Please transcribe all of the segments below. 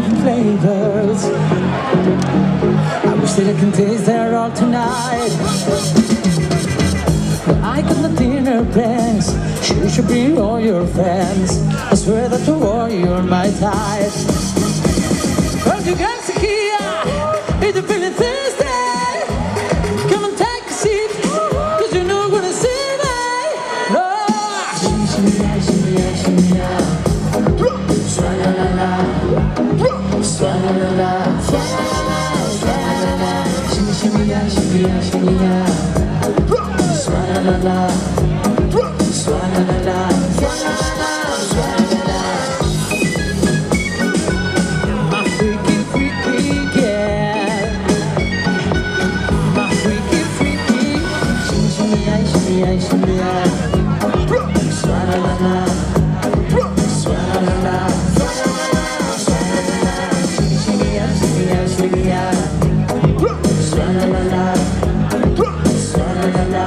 different flavors. I wish that I can taste them all tonight. I got no dinner plans. You should bring all your friends. I swear that tomorrow you're my type. Well, you guys are here. If you're feeling thirsty, come and take a seat, 'cause you're not gonna see me. No. Shimmy, shimmy, shimmy, yeah. Swa-la-la-la. Swa-la-la-la. Swa-la-la-la. Shimmy, shimmy, shimmy, shimmy, yeah. Swa-la-la-la. Swa-la-la-la. Swa-la-la-la. Swa-la-la-la. My freaky, freaky girl. My freaky, freaky. Shimmy, shimmy, shimmy, shimmy, yeah. Swa-la-la-la. Swa-la-la-la. Swa-la-la-la. Shimmy, shimmy, shimmy, shimmy, yeah. Swa-la-la-la. Swa-la-la-la.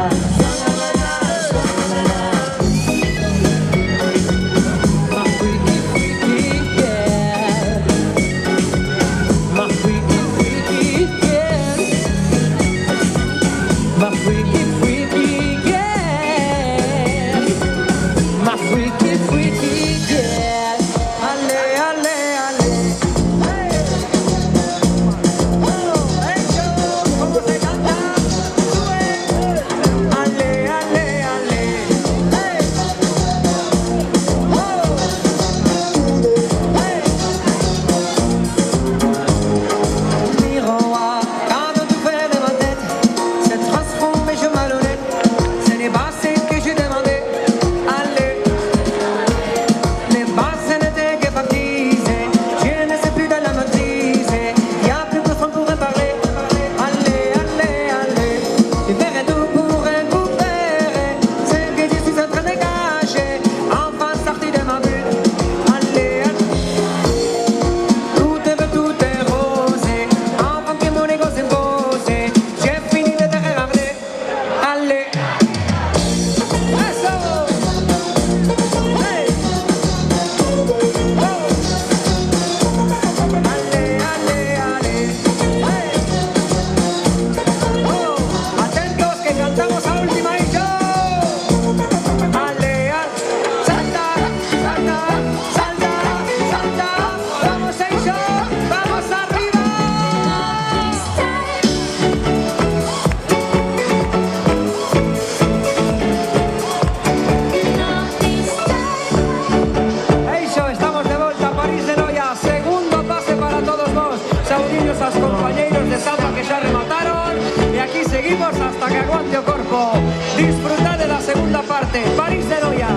Hasta que aguante o corpo. Disfrutad de la segunda parte. París de Noia.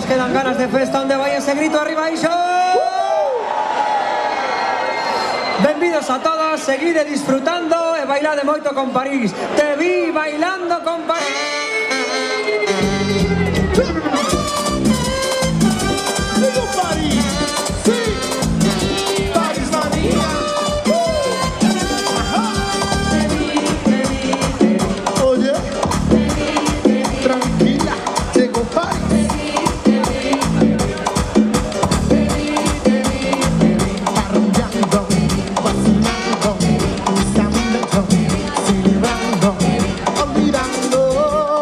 Quedan ganas de festa, donde vaya ese grito arriba iso. Benvidos a todos, seguide disfrutando e bailade moito con París. Te vi bailando con París. Olvidando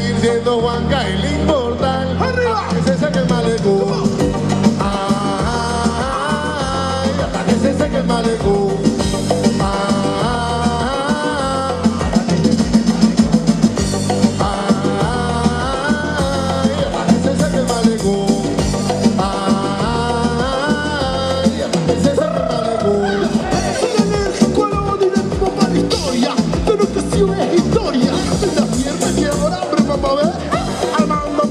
seguir siendo Juanca el inmortal. ¡Arriba! Hasta que se seque el malecón. Ay, hasta que se seque el malecón. Soy alérgico a la odio y le pongo para la historia. Tu educación es historia. La mierda que ahora hambre, papá, ¿ves? Armando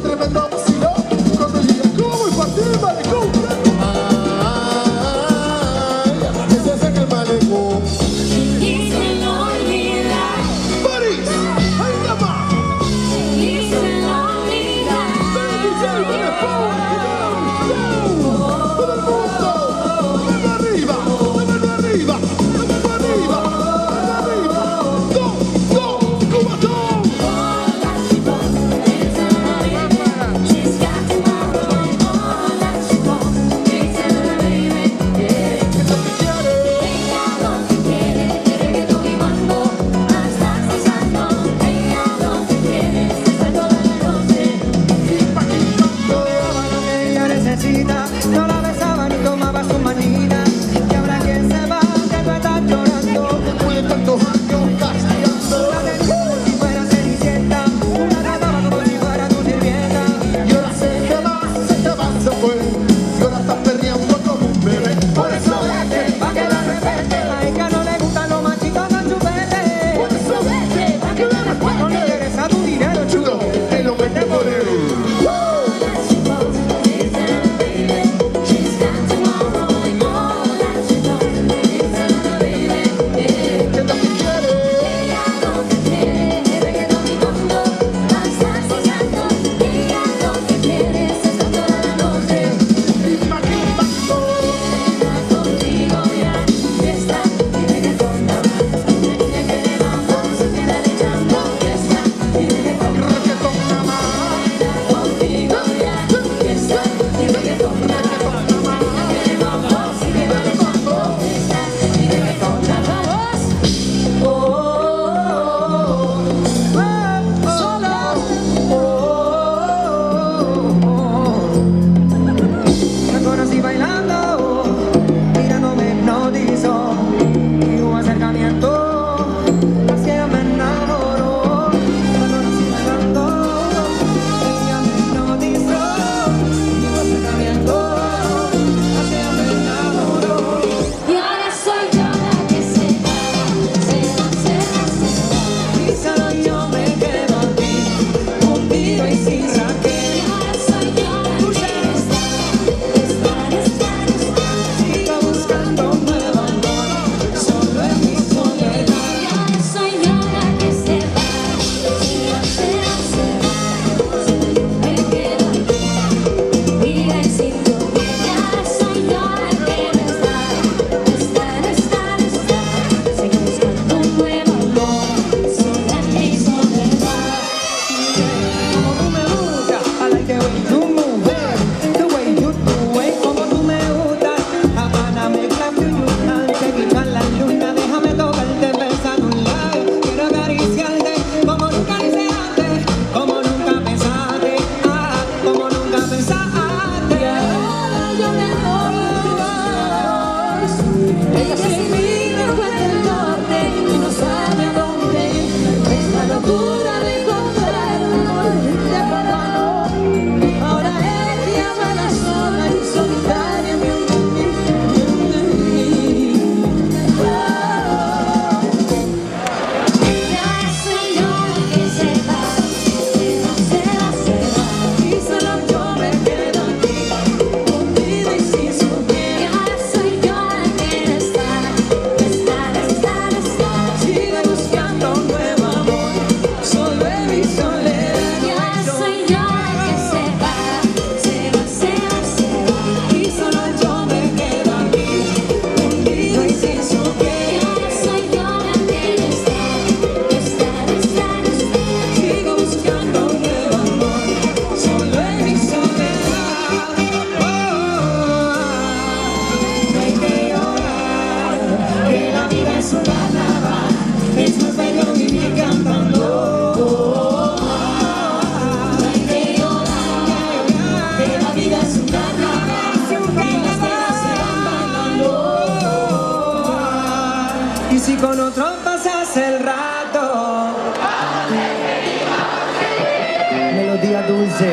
día dulce,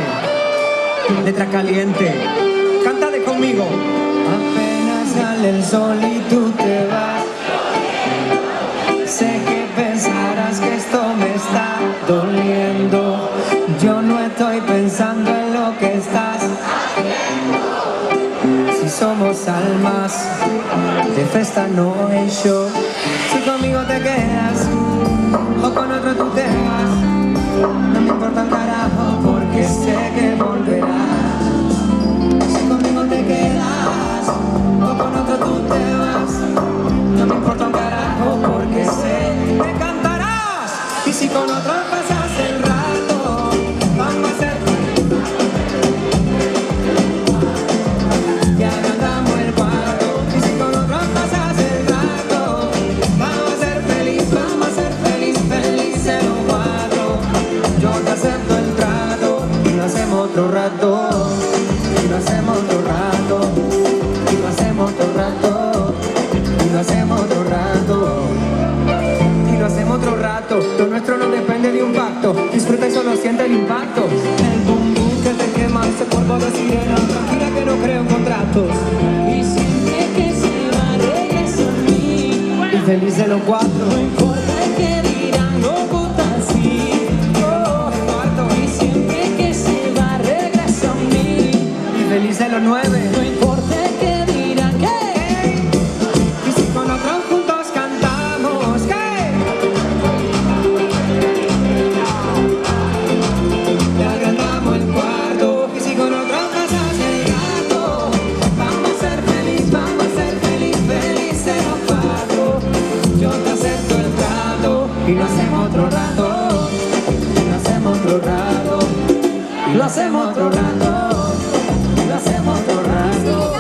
letra caliente. Cántale conmigo. Apenas sale el sol y tú te vas. Sé que pensarás que esto me está doliendo. Yo no estoy pensando en lo que estás haciendo. Si somos almas de festa no hay show. Si conmigo te quedas o con otro tú te vas, no me importa un carajo porque sé que volverás. Si conmigo te quedas o con otro tú te vas, no me importa un carajo porque sé que cantarás. Y si con otro pasas el rato, vamos a ser y agrandamos el cuarto. Y si con otro pasas el rato, vamos a ser feliz, felices los cuatro. Yo te acepto el trato y lo hacemos otro rato. Y lo hacemos otro rato. Y lo hacemos otro rato. Y lo hacemos otro rato. Y lo hacemos otro rato. Lo nuestro no depende de un pacto. Disfruta y solo siente el impacto. El boom boom que te quema, ese polvo de sirena. Tranquila que no creo en contratos. Y siempre que se va regresa a mí. Y feliz de los cuatro. No importa que dirán, no gusta así. Y siempre que se va regresa a mí. Y feliz de los 9. No importa que dirán que. Y si con otros juntos cantamos, ¿qué? Le agrandamos el cuarto. Y si con otros pasas el rato, vamos a ser felices los cuatro. Yo te acepto el trato y lo hacemos otro rato. Y lo hacemos otro rato. Y lo hacemos otro rato. Y lo hacemos otro rato.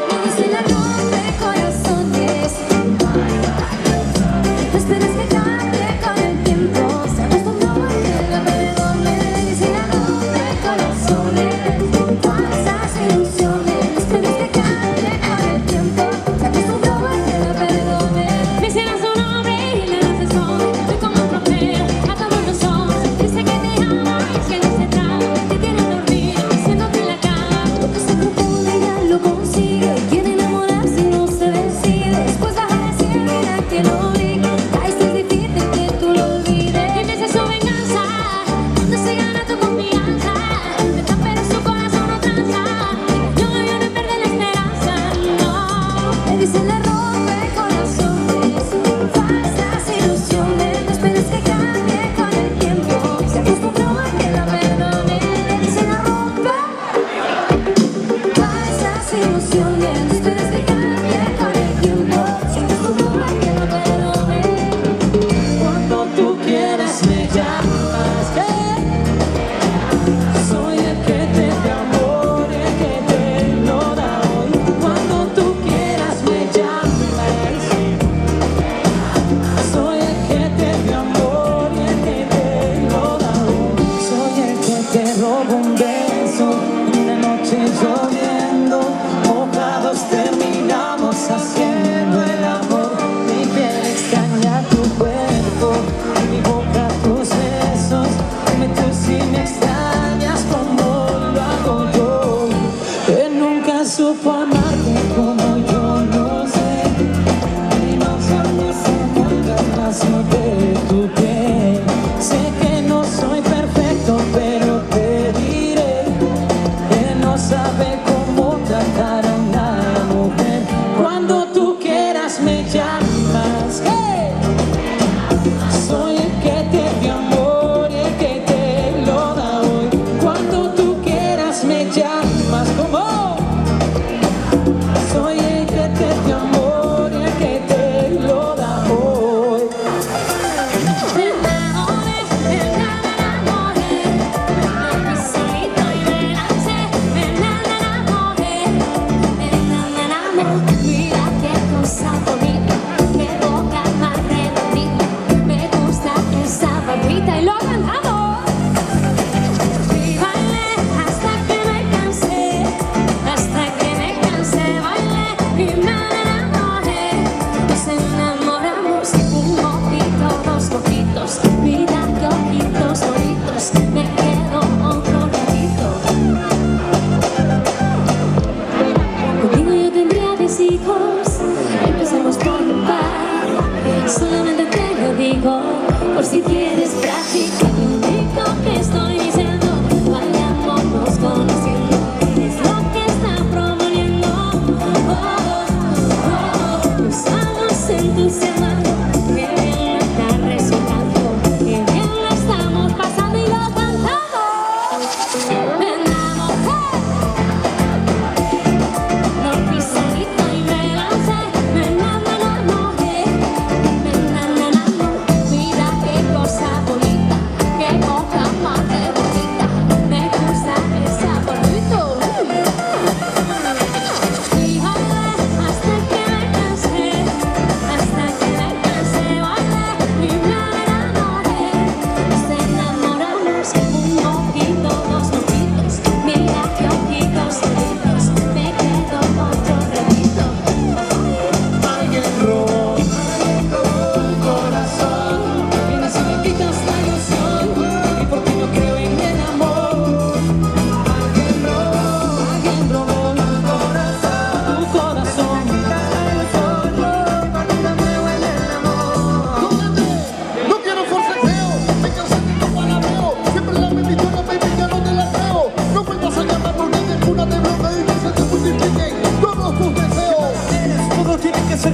Me dice la rompe corazones. No esperes que cambie con el tiempo. Se acostumbró a que la perdone. Me dice la rompe corazones. Falsas ilusiones. No esperes que cambie con el tiempo. Se acostumbró a que la perdone. Me cierra su nombre y le haces joven. Soy como un trofeo, a todos los ojos. Dice que te ama y es que no se trata. Te tiene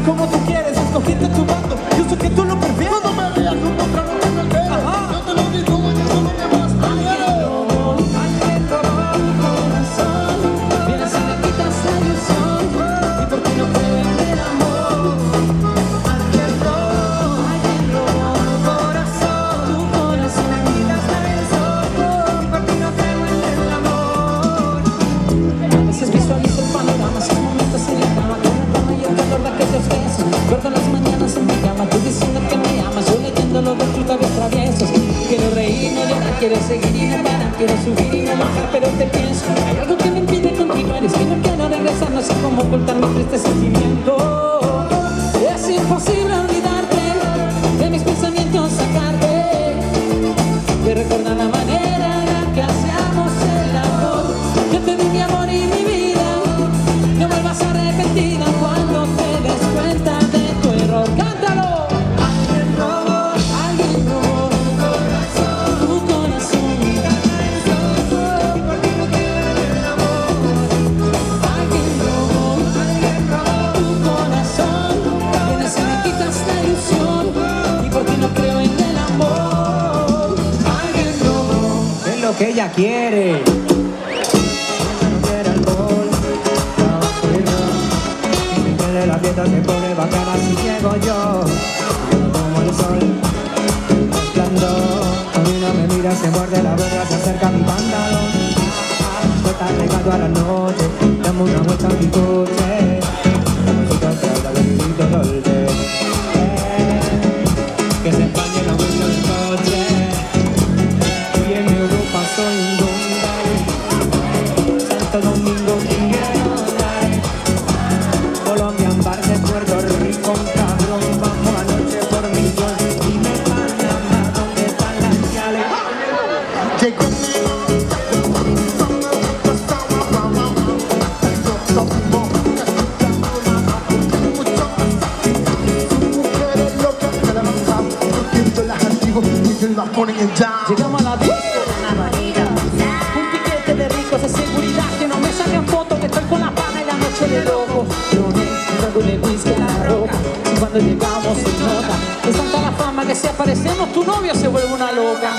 como tú quieres, escogiste tu bando. Yo sé que tú lo prefieres. Cuando me veas con otra no te me alteres. Ajá. Yo te lo digo, ella solo me vas a querer. Alguien robó mi corazón. Vienes y me quitas la ilusión. ¿Y por qué no creo en el amor? Alguien robó mi corazón. Tu corazón. Me quitas la ilusión. Y por ti no creo en el amor. A veces visualizo el panorama, esos momentos en la cama, con la cama y el calor de aquellos besos. Recuerdo las mañanas en mi cama, tú diciendo que me amas, yo leyéndolo de tus labios traviesos. Quiero reír, no llorar, quiero seguir y no parar, quiero subir y no bajar, pero te pienso. Hay algo que me impide continuar, es que no quiero regresar, no sé cómo ocultar mi triste sentimiento. Es imposible olvidarte, de mis pensamientos sacarte, de recordar la manera en la que hacíamos el amor. Yo te di mi amor y mi vida, no vuelvas a repetirla cuando te des cuenta de tu error. ¡Cántalo! Alguien robó Alguien robó tu corazón. y por ti no creo en el amor. Alguien robó tu corazón. Vienes y me quitas la ilusión, y por ti no creo en el amor. Alguien robó Es lo que ella quiere. ella no quiere alcohol, tabaco y ron. Si quiere la fiesta se pone bacana si llego yo. Yo como el sol, resplandor. A mí no me mira, se muerde la boca, se acerca a mi pantalón. No está llegando a la noche, dame una vuelta a mi coche. La música que habla de mi dolce. Que se empañe la vuelta del coche. Y en Europa soy un Bombay, Santo Domingo, Miguel, Colombia, Ambarse, Puerto Rico, un cabrón, vamos anoche por millón. Dime Panamá, ¿dónde están las yales? Que conmigo las ponen en jam. Llegamos a la disco, un piquete de ricos de seguridad, que no me saquen fotos, que estoy con la pana y la noche de loco. Droné, un trago de whisky en la roca, y cuando llegamos se nota, es tanta la fama que si aparecemos tu novio se vuelve una loca.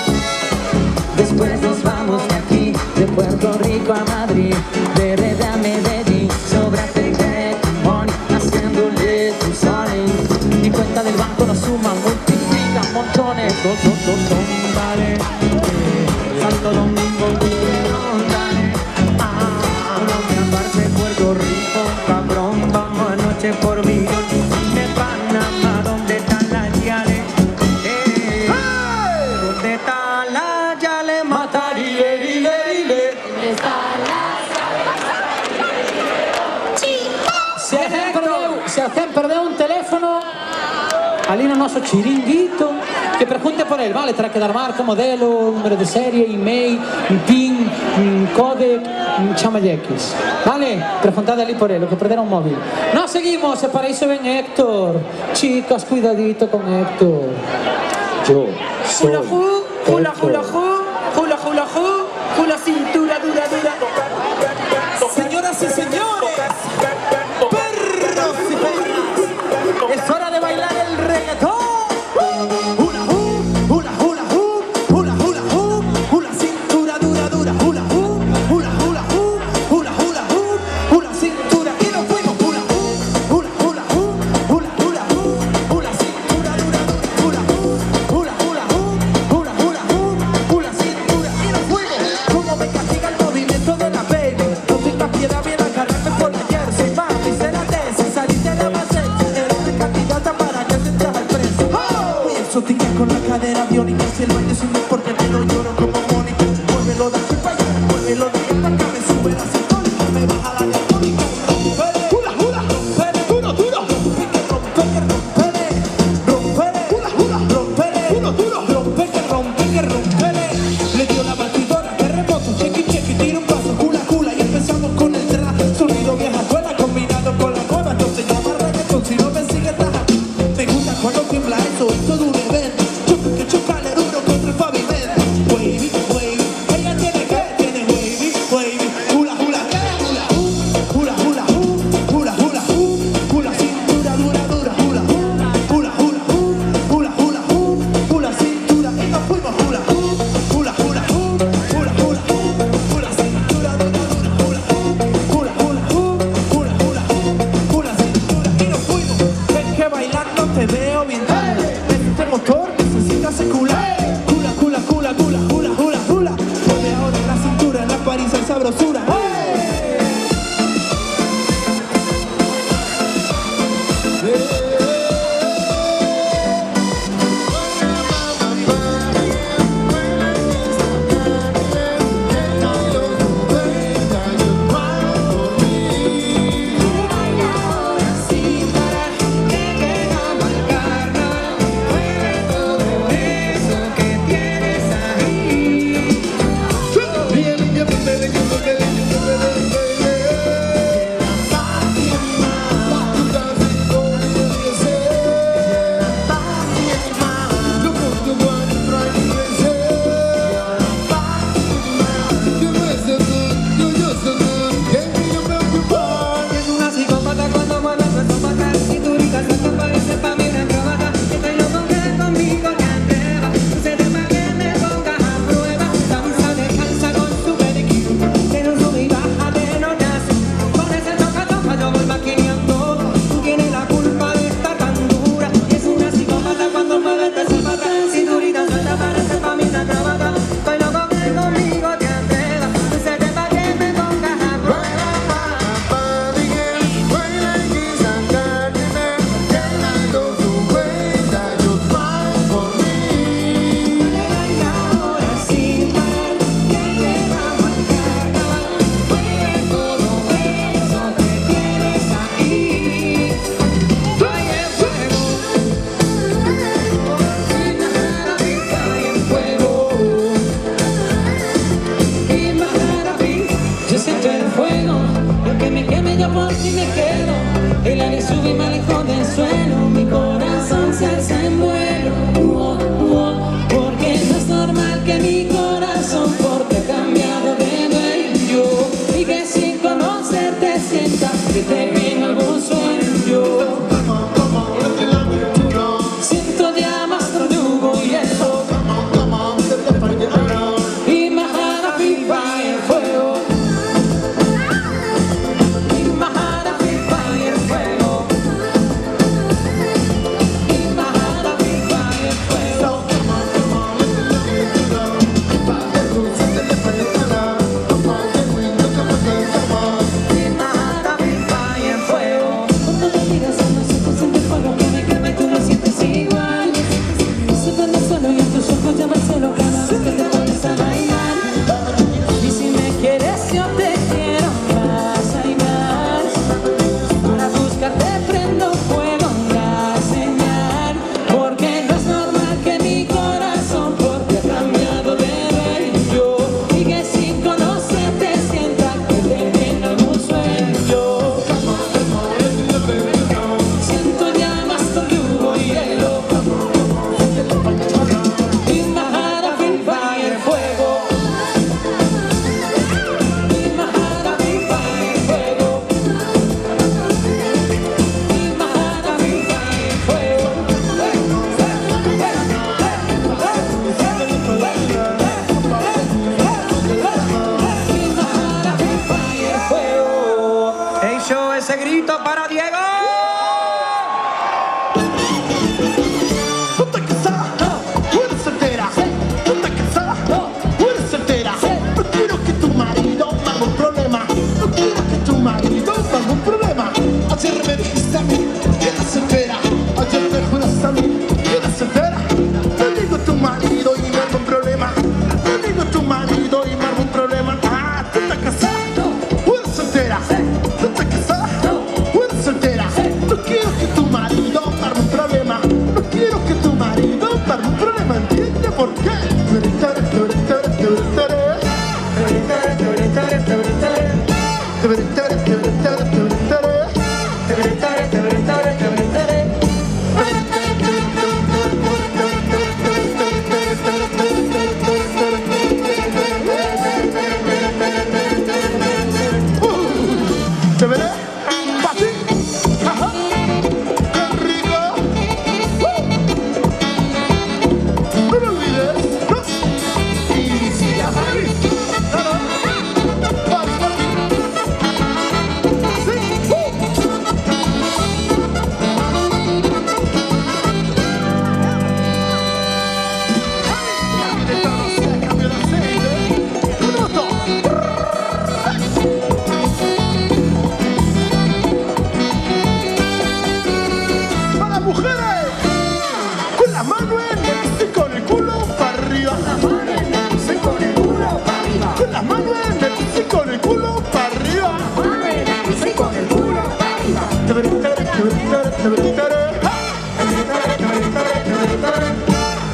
Después nos vamos de aquí, de Puerto Rico a Madrid, de RD a Medellín, sobraste de money, haciéndole tu soling. Mi cuenta del banco nos suman, multiplican montones. Dale, Santo Domingo, dale. Colombia, Ambarse, Puerto Rico, cabrón, vamos anoche por millón. Dime Panamá, ¿dónde están las yales? ¿Dónde están las yales? Matarile, dile, dile. Se alguém perdeu un telefono ali no nosso chiringuito, que pregunte por él, vale, traje de marca, modelo, número de serie, email, PIN, codec, chamalle X, vale, preguntad ali por él, lo que perderon un móvil. No seguimos, se para eso ven Héctor, chicas, cuidadito con Héctor. Yo soy Hula hoop, hula Héctor. hula hoop, hula hula hoop, hula cintura dura dura. Señoras y señores, perros y perras, es hora de bailar el reggaetón. Hula hoop, hula hula hoop, hula hula hoop, hula cintura dura dura, hula hoop, hula hula hoop, hula hula hoop, hula cintura y nos fuimos. Hula hoop, hula hula hoop, hula hula hoop, hula cintura dura dura, hula hoop, hula hula hoop, hula hula hoop, hula cintura y nos fuimos. Como me castiga el movimiento y me quedo. El aire sube y me alejo del suelo. Mi corazón se alza en vuelo. Porque no es normal que mi corazón porque ha cambiado de dueño. Y que sin conocerte sienta que te viene algún sueño. Siento llamas, tortugo y hielo. Y my heart a beat by el fuego. Y my heart a beat by el fuego. Y my heart a beat by el fuego. Y my heart a beat by el fuego. Cuando me miras a los ojos siento el fuego que me quema y tú lo sientes igual. Se prende solo y en tus ojos llama el cielo cada vez que te pones a bailar. Y si me quieres yo te quiero más y más. Para buscarte prendo fuego una señal. Porque no es normal que mi corazón porque ha cambiado de dueño. Y que sin conocerte sienta que te viene algún sueño. Siento llamas, tortugo y hielo. Y my heart a beat by el fuego. Y my heart a beat by el fuego. Y my heart a beat by el fuego. Y my heart a beat by el fuego. ¡Ey, show ese grito para Diego! Tú estás casada, tú eres soltera. Tú estás casada, tú eres soltera. No quiero que tu marido me haga un problema. No quiero que tu marido me haga un problema. Ayer me dijiste a mí que eras soltera. Ayer me juraste a mí que eras soltera. Te digo tu marido y me hago un problema. Te digo tu marido y me hago un problema. Ah, tú estás casada, tú eres soltera. Tú estás casada, tú eres soltera. No quiero que tu marido me haga un problema. No quiero que tu marido me haga un problema. ¿Entiendes por qué? ¿Te veré? ¿Pa' ti? Ajá. ¡Qué rico! No lo olvides, ¿no? Y si ya sabes, para. Sí. Esta no se cambió de aceite. ¡Un montón! Para mujeres, con la mano en el piso y con el culo para arriba. Con la mano en el piso y con el culo para arriba. Con la mano en el piso y con el culo para arriba. Te veré, te veré, te veré, te veré, te veré.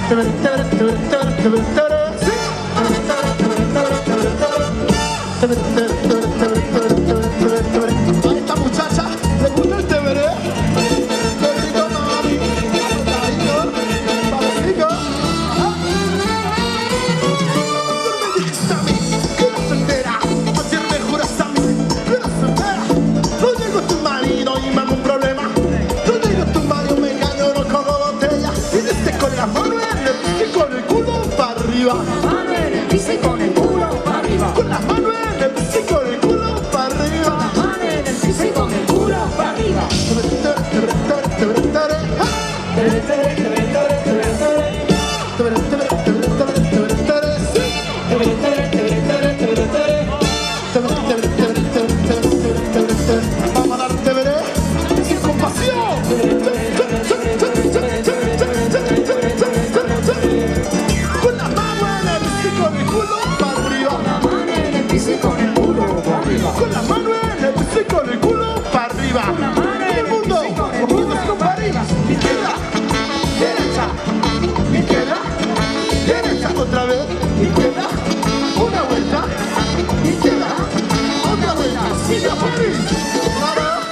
Te veré, te veré, te veré, te veré, te veré, te veré. Sí. Te veré, te veré, te veré, te veré, te veré, te veré, te veré, te veré. A esta muchacha le gusta el te veré. Qué rico, mami. Papacito. Ayer me dijiste a mí que eras soltera. Ayer me juraste a mí que eras soltera. No llegó tu marido y me hago un problema. No llegó tu marido, me engañó, no como botella. Y desde con la mano en el piso y con el culo para arriba. Con la mano en el piso y con el culo para arriba. Con la mano en el piso y con el culo para arriba. Te veré, te veré, te veré, te veré, te veré. Te veré, te veré, te veré, te veré, te veré, te veré. Te veré, te veré, te veré, te veré, te veré, te veré. Sí. Te veré, te veré, te veré, te veré, te veré, te veré. Te veré, te veré, te veré, te veré, te veré, te veré, te veré. Vamos a dar te veré sin compasión. Con la mano en el piso y con el culo para arriba. Con la mano en el piso y con el culo para arriba. Con la mano en el piso y con el culo para arriba. Todo el mundo, juntos con para arriba. Izquierda, derecha, izquierda, derecha, otra vez. Izquierda, una vuelta. Izquierda, otra vuelta. Sigue a París. Claro.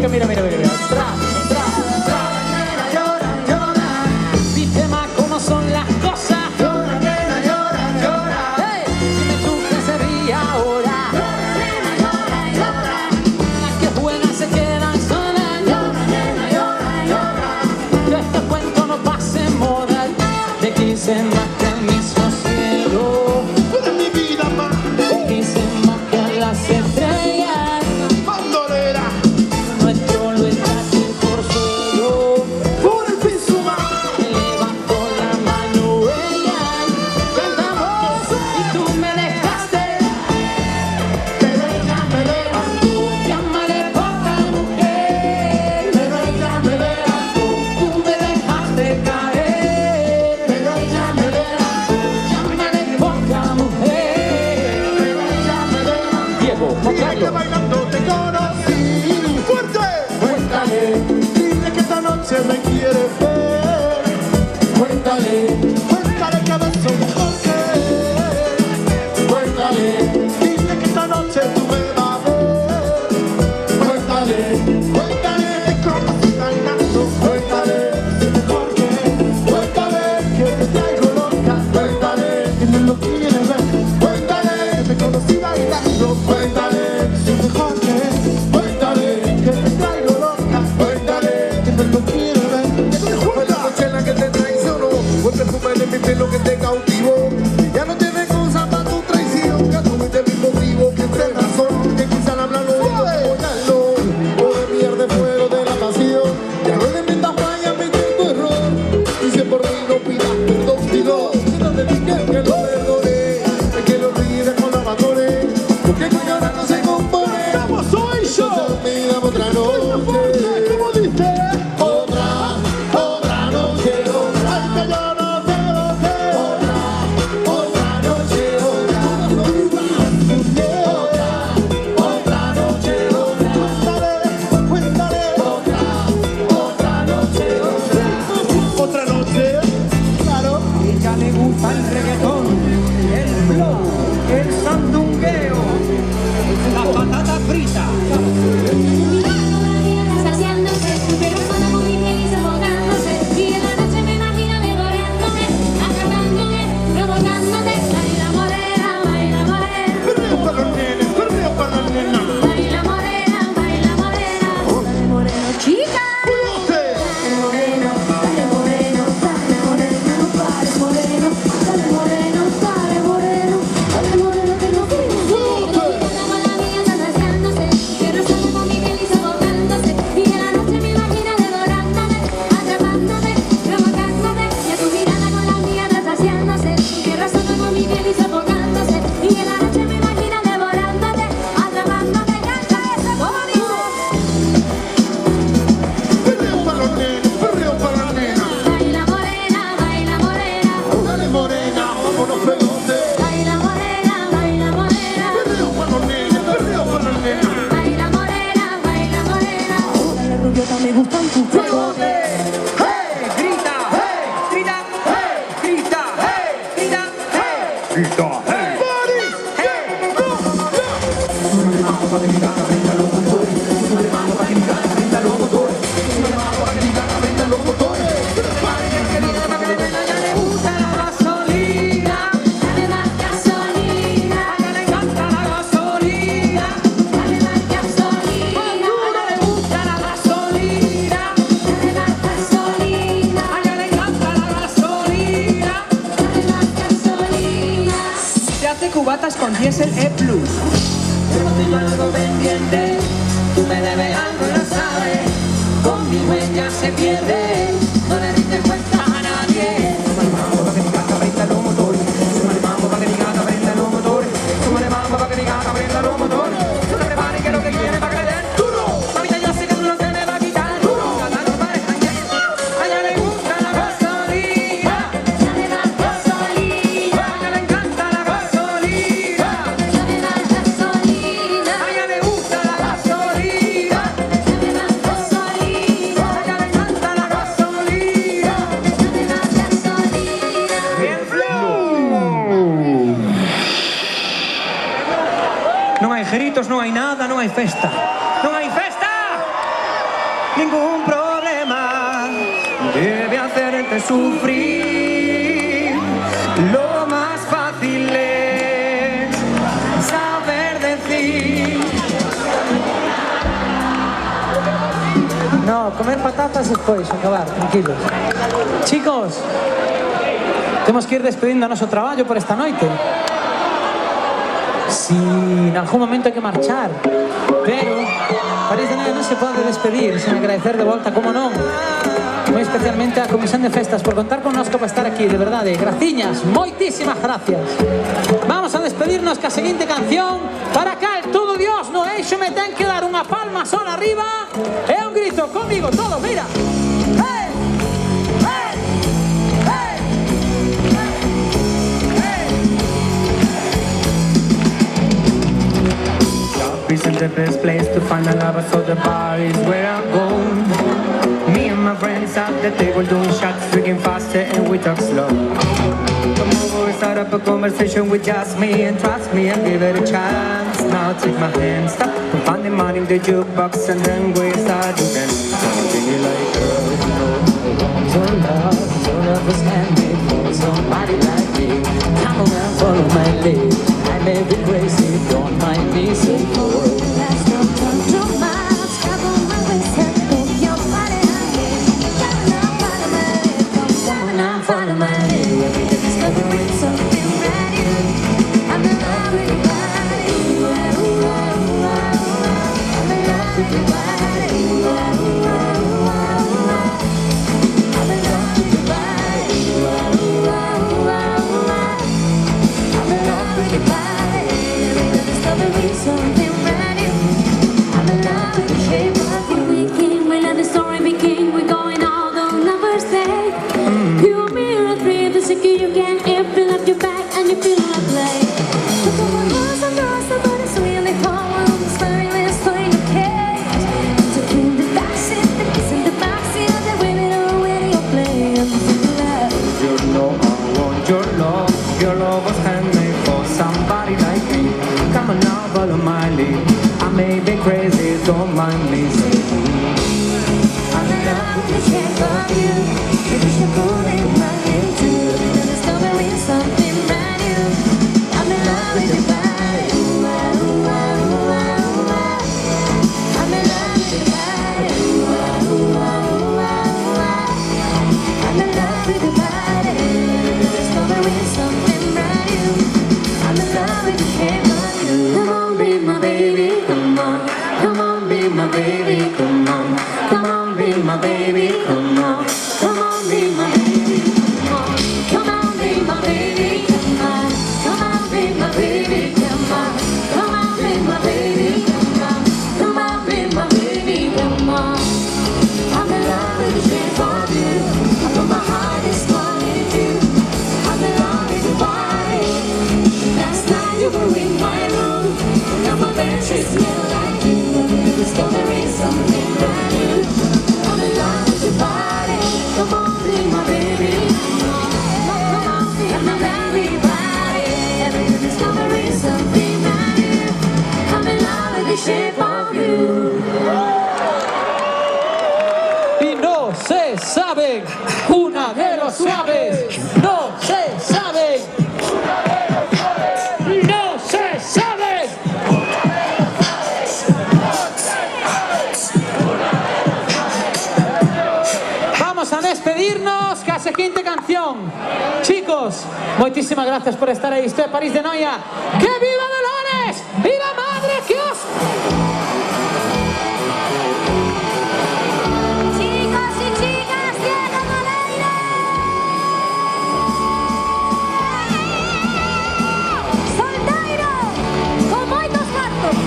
chica, mira, mira, mira, mira. Tra, tra, tra. Llora, llora, Dice más cómo son las cosas. llora, nena, llora, llora. Hey, dime tú qué sería ahora. Nena, llora, llora. Las que buenas se quedan solas. Nena, llora, llora. Que este cuento no pase moda. Te quise más que el mismo cielo. Tú eres mi vida más Te quise más que las estrellas. bandolera. Nuestro lo está aquí por suelo. Por el piso más. Me levantó la mano ella. Cantamos y tú me dejaste. Pero ella me levantó. Llámale poca mujer. Pero ella me levantó. Tú me dejaste caer. Pero ella me levantó. Llámale poca mujer. Pero ella me levantó. Diego, Juan Dile que Carlos. bailando te conocí. ¡Fuerte! Cuéntale, Dile que esta noche me quieres ver. cuéntale, Cuéntale que beso mejor que él. cuéntale, Dile que esta noche tú me vas a ver. cuéntale, Cuéntale cómo estoy bailando. Cuéntale mejor que él. Cuéntale que te traigo loca. Cuéntale que no lo quieres ver. Cuéntale que te conocí bailando. Cuéntale que soy mejor que él. Cuéntale que te traigo loca. Cuéntale que no lo quieres ver. Fue la noche en la que te traicionó, fue el perfume de mi pelo que te cautivó. Ya no tiene cosa para tu traición, que asumiste mi motivo, que fue razón, que quizá al hablarlo digo apoyarlo. O de mierda fuego de la pasión, ya no le metas falla, me tu error. Y si por mí no pidas perdón, digo, que no te digas que lo perdoné, que lo olvides con la abandoné, porque con llorar no se compone. ¿Cómo soy yo? Olvídame otra noche. ¿Cómo dice? Otra noche, otra. Ay, que yo no sé lo que es. Otra noche, otra. Otra noche, otra. Cuéntale, cuéntale. Otra noche, otra. Otra noche, claro. Ella le gusta el reggaetón, el flow, el sandungueo, la patata frita. saciándose, pero solo muy feliz ahogándose. Y en la noche me imagino devorándome, atrapándome, provocándote. Baila morena, baila morena. Perreo para los nenes, perreo para las nenas. Baila morena, baila morena. Dale moreno, chica. Dale moreno, dale moreno, dale moreno, no pares moreno. Dale moreno, dale moreno, dale moreno que no quieres. Con la mía está saciándose, pero solo con mi piel y sofocándose. Y en la noche me imagino devorándome, atrapándome, provocándote. Y a tu mirada con la mía está saciándose, pero solo con mi piel y sofocándose. Y en la noche me imagino devorándote, atrapándote. Canta eso, como dice. Perreo para los nenes, perreo para las nenas. Baila morena, baila morena. Dale morena, vámonos pegote. Baila morena, baila morena. Perreo para los nenes, perreo para las nenas. Baila morena, baila morena. Dale rubiota, me gustan tus pegotes. ¡Hey! ¡Grita! ¡Hey! ¡Grita! ¡Hey! ¡Grita! ¡Hey! ¡Grita! ¡Hey! ¡Ya le gusta la gasolina! Dale más gasolina. ¡A ella le encanta la gasolina! Dale más gasolina. ¡A ella le gusta la gasolina! Dale más gasolina. ¡A ella le encanta la gasolina! Dale más gasolina. Se hace cubatas con diésel E+. Pero tengo algo pendiente, tú me debes algo, lo sabes. Conmigo ella se pierde, no le diste cuenta a nadie. Súmale mambo pa' que mi gata prenda los motores. Súmale mambo pa' que mi gata prenda los motores. Súmale mambo pa' que mi gata prenda los motores. No te prepares que lo que quiere pa' que le den duro. Mamita, yo sé que tú no te me vas a quitar duro. Gata no pares a ella le gusta la gasolina. Dale más gasolina. A ella le encanta la gasolina. Dale más gasolina. A ella le gusta la gasolina. Dale más gasolina. A ella le encanta la gasolina. Dale más gasolina. ¡El flow! No hay gritos, no hay nada, no hay festa. ¡No hay festa! ningún problema debe hacerte sufrir. Lo más fácil es saber decir. No, comer patatas despois, acabar, tranquilos. Chicos, temos que ir despedindo o noso traballo por esta noite. Si, en algún momento hai que marchar, pero París de Noia non se pode despedir sen agradecer de volta, como non, moi especialmente a Comisión de Festas por contar connosco para estar aquí, de verdade. Graciñas, moitísimas gracias. Vamos a despedirnos ca seguinte canción. Para cal todo Dios no eixo me ten que dar unha palma sola arriba e un grito conmigo todo, mira. Hey! Hey! Hey! Isn't the best place to find a lover, so the bar is where I go. Me and my friends at the table doing shots, drinking faster and we talk slow. Come over, start up a conversation with just me, and trust me, I'll give it a chance. Now take my hand, stop, and find the money in the jukebox, and then we start to dance. Something you like, girl, Your love is handmade for somebody like me. Come on and follow my lead. I may be crazy, don't mind me. Say Let's go turn to miles, travel my waist and move your body again. Come on, follow my lead. Discovering something brand new. I'm in love with your body. I'm in love with your body. I'm in love with your body. I'm in love with your body. Discovering something brand new. I'm in love with the shape of you. We came, we let the story begin. We're going all the numbers say. You and me are three, the second you can. If you love your back and you feel like play. Look over us and us, but it's really hard. It's very less playing a cage. Taking the backseat, the kiss in the backseat, the women are ready to play. I'm in love. your love, I want your love. Your love was handmade for somebody like me. Come on now, follow my lead. I may be crazy, don't mind me. I'm in love with the shape of you. You wish you could in my name too. You're discovering something brand new. I'm in love with your body. I'm in love with your body. I'm in love with your body. You're discovering something brand new. I'm in love with the shape of you. Come on, be my baby, come on. Come on, be my baby, come on. Come on, be my baby, come on. Come on, be my baby, come on. Come on, be my baby, come on. Come on, be my baby, come on. Come on, be my baby, come on. Come on, be my baby, come on. I'm in love with the shape of you. I put my heart is calling you. I'm in love with your body. Last night you were in my room. Now my bed sheets smell like you. You're discovering something brand new. I'm in love with your body. Come on, be my baby. Come on, be my baby body. You're discovering something brand new. I'm in love with the shape of you. Y no se saben, una de los suaves. No se saben. No se saben. Vamos a despedirnos ca seguinte canción. Chicos, moitísimas gracias por estar aí. Isto é París de Noia. Que viva Dolores! Viva madre que os... Chicos y chicas, llegan al aire. Soldairo, con moitos cartos.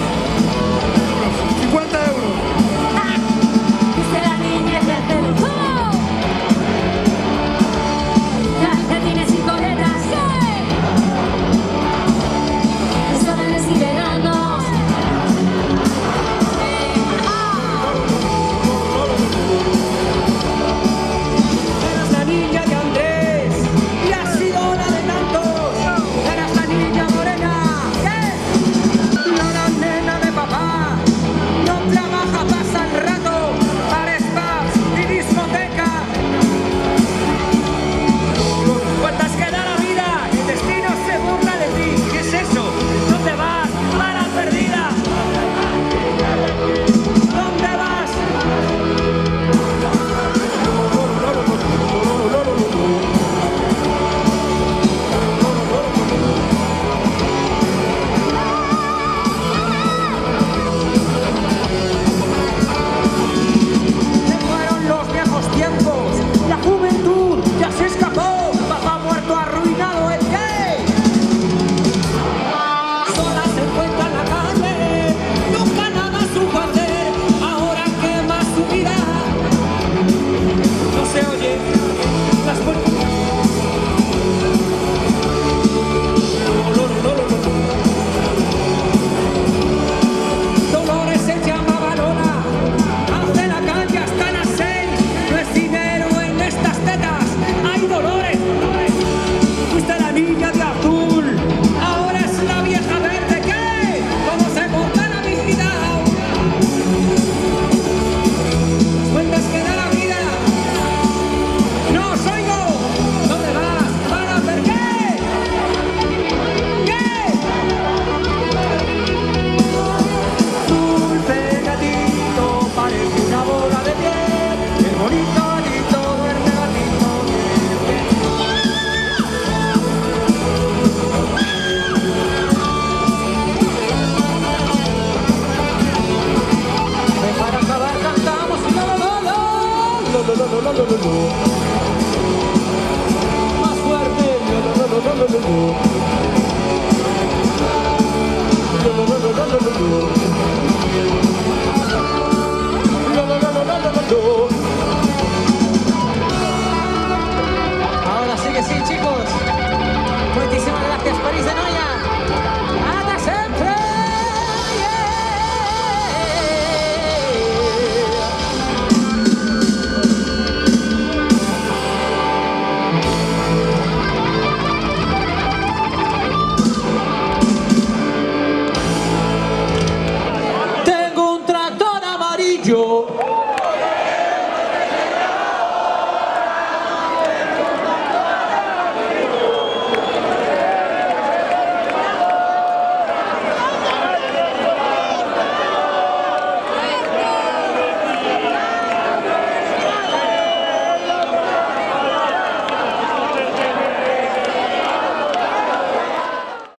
50 euros. Dice la niña que hace el juego. Calcetines y coletas, ¿qué? Jóvenes y veranos. Más fuerte.